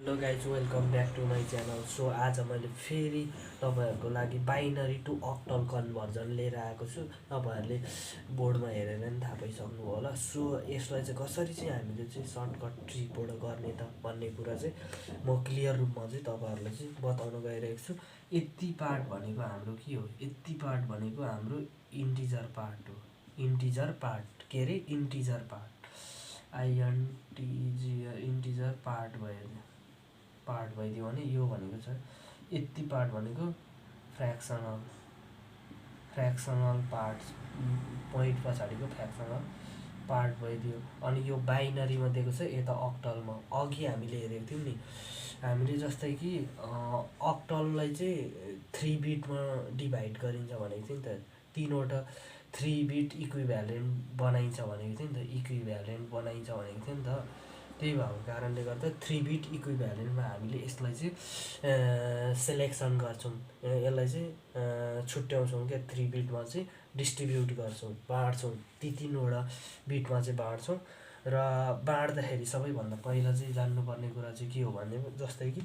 Hello guys welcome back to my channel. So आज मैले फेरि तपाईँहरूको लागि बाइनरी टु अक्टल कन्भर्जन लिएर आएको छु। तपाईँहरूले बोर्डमा हेरेर पनि थाहा पाइसक्नु होला। सो यसलाई चाहिँ कसरी चाहिँ हामीले चाहिँ सर्टकट ट्रीबाट गर्ने त भन्ने कुरा चाहिँ म क्लियर रूपमा चाहिँ तपाईँहरूलाई चाहिँ बताउन गइरहेको छु। यति पार्ट भनेको हाम्रो के हो? यति पार्ट भनेको हाम्रो इन्टिजर पार्ट हो। इन्टिजर पार्ट के अरे? इन्टिजर पार्ट इन्टिजर पार्ट भइदियो भने यो भनेको छ यति पार्ट भनेको फ्र्याक्सनल पार्ट पोइन्ट पछाडिको फ्र्याक्सनल पार्ट भइदियो। अनि यो बाइनरीमा दिएको छ यता अक्टलमा। अघि हामीले हेरेको थियौँ नि, हामीले जस्तै कि अक्टललाई चाहिँ 3 बिटमा डिभाइड गरिन्छ भनेको थियो नि त। 3वटा 3 बिट इक्विभ्यालेन्ट बनाइन्छ भनेको थियो नि त। इक्विभ्यालेन्ट बनाइन्छ भनेको थियो नि त। त्यही भएको कारणले गर्दा 3 बिट इक्विभ्यालेन्टमा हामीले यसलाई चाहिँ सेलेक्सन गर्छौँ, यसलाई चाहिँ छुट्याउँछौँ क्या। 3 बिटमा चाहिँ डिस्ट्रिब्युट गर्छौँ, बाँड्छौँ। ती 3वटा बिटमा चाहिँ बाँड्छौँ। र बाँड्दाखेरि सबैभन्दा पहिला चाहिँ जान्नुपर्ने कुरा चाहिँ के हो भने, जस्तै कि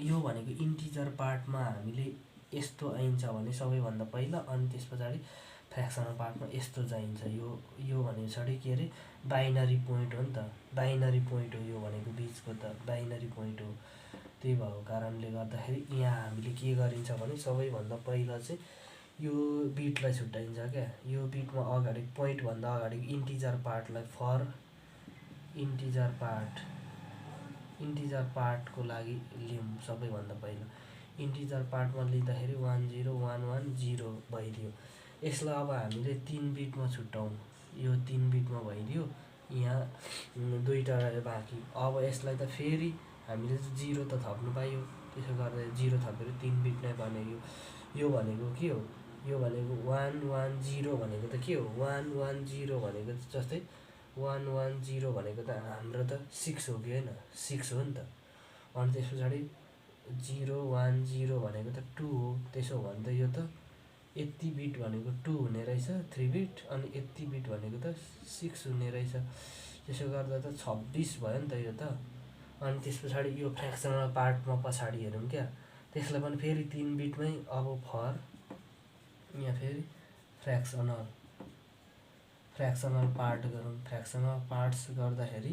यो भनेको इन्टिजर पार्टमा हामीले यस्तो आइन्छ भने सबैभन्दा पहिला, अनि त्यस पछाडि फ्र्याक्सनल पार्टमा यस्तो चाहिन्छ। यो भने पछाडि के अरे? बाइनरी पोइन्ट हो नि त। बाइनरी पोइन्ट हो यो भनेको, बिचको त बाइनरी पोइन्ट हो। त्यही भएको कारणले गर्दाखेरि यहाँ हामीले के गरिन्छ भने सबैभन्दा पहिला चाहिँ यो बिटलाई छुट्याइन्छ क्या। यो बिटमा अगाडि पोइन्टभन्दा अगाडि इन्टिजर पार्टलाई फर इन्टिजर पार्टको लागि लिउँ सबैभन्दा पहिला। इन्टिजर पार्टमा लिँदाखेरि 10110 भइदियो। यसलाई अब हामीले 3 बिटमा छुट्याउँ। यो 3 बिटमा भइदियो। यहाँ 2टा रह्यो बाँकी। अब यसलाई त फेरि हामीले 0 त थप्नु पाइयो। त्यसो गर्दा 0 थपेर 3 बिट नै बन्यो। यो भनेको के हो? यो भनेको 110 भनेको त के हो? 110 भनेको जस्तै 110 भनेको त हाम्रो त 6 हो कि होइन? 6 हो नि त। अनि त्यस पछाडि 010 भनेको त 2 हो। त्यसो हो भने त यो त यति बिट भनेको 2 हुने रहेछ 3 बिट, अनि यति बिट भनेको त 6 हुने रहेछ। त्यसो गर्दा त 26 भयो नि त यो त। अनि त्यस पछाडि यो फ्र्याक्सनल पार्टमा पछाडि हेरौँ क्या। त्यसलाई पनि फेरि 3 बिटमै अब फर यहाँ फेरि फ्र्याक्सनल पार्ट गरौँ। फ्र्याक्सनल पार्ट्स गर्दाखेरि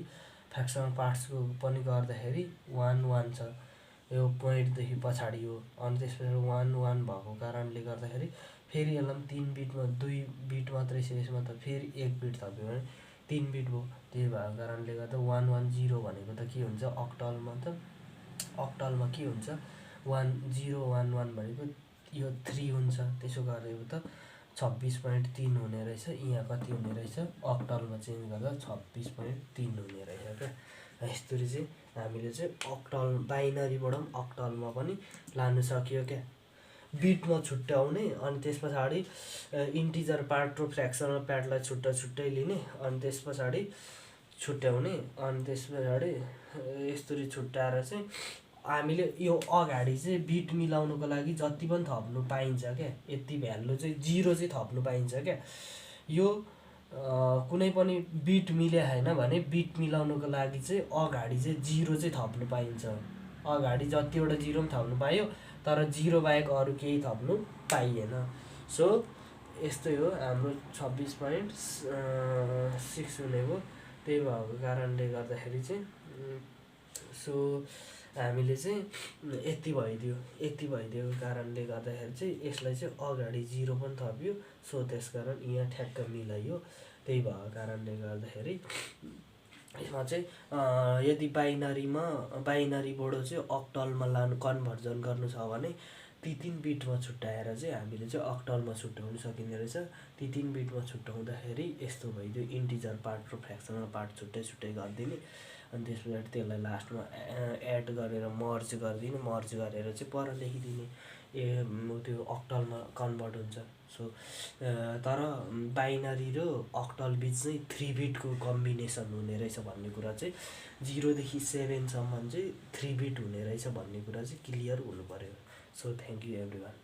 फ्र्याक्सनल पार्ट्सको पनि गर्दाखेरि 1 छ। यो पोइन्टदेखि पछाडि हो। अनि त्यसपछि 1 भएको कारणले गर्दाखेरि फेरि यसलाई पनि 3 बिटमा 2 बिट मात्रै छ यसमा त। फेरि 1 बिट थप्यो भने 3 बिट भयो। त्यही भएको कारणले गर्दा 110 भनेको त के हुन्छ अक्टलमा त? अक्टलमा के हुन्छ? 1011 भनेको यो 3 हुन्छ। त्यसो गरेको त 26.3 हुने रहेछ। यहाँ कति हुने रहेछ? अक्टलमा चेन्ज गर्दा 26.3 हुने रहेछ क्या। यस्तरी चाहिँ हामीले चाहिँ अक्टल बाइनरीबाट पनि अक्टलमा पनि लानु सक्यो क्या। बिटमा छुट्याउने, अनि त्यस पछाडि इन्टिजर पार्ट र फ्र्याक्सनल पार्टलाई छुट्टै लिने, अनि त्यस पछाडि छुट्याउने, अनि त्यस पछाडि यस्तरी छुट्याएर चाहिँ हामीले यो अगाडि चाहिँ बिट मिलाउनुको लागि जति पनि थप्नु पाइन्छ क्या। यति भ्यालु चाहिँ 0 चाहिँ थप्नु पाइन्छ क्या। यो कुनै पनि बिट मिले होइन भने बिट मिलाउनुको लागि चाहिँ अगाडि चाहिँ 0 चाहिँ थप्नु पाइन्छ। अगाडि जतिवटा 0 पनि थप्नु पाइयो, तर 0 बाहेक अरू केही थप्नु पाइएन। सो यस्तै हो हाम्रो 26.6 हुने हो। त्यही भएको कारणले गर्दाखेरि चाहिँ सो हामीले चाहिँ यति भइदिएको कारणले गर्दाखेरि चाहिँ यसलाई चाहिँ अगाडि 0 पनि थप्यो। सो त्यसकारण यहाँ ठ्याक्क मिलाइयो। त्यही भएको कारणले गर्दाखेरि यसमा चाहिँ यदि बाइनरीबाट चाहिँ अक्टलमा कन्भर्जन गर्नु छ भने ती 3 बिटमा छुट्याएर चाहिँ हामीले चाहिँ अक्टलमा छुट्याउनु सकिने रहेछ। ती 3 बिटमा छुट्याउँदाखेरि यस्तो भइदियो। इन्टिजर पार्ट र फ्र्याक्सनल पार्ट छुट्टै गरिदिने, अनि त्यस पछाडि त्यसलाई लास्टमा एड गरेर मर्ज गरिदिने। मर्ज गरेर चाहिँ पर लेखिदिने। त्यो अक्टलमा कन्भर्ट हुन्छ। सो तर बाइनरी र अक्टल बिच चाहिँ 3 बिटको कम्बिनेसन हुने रहेछ भन्ने कुरा चाहिँ 0 देखि 7 सम्म चाहिँ 3 बिट हुने रहेछ भन्ने कुरा चाहिँ क्लियर हुनु पर्यो। So thank you everyone.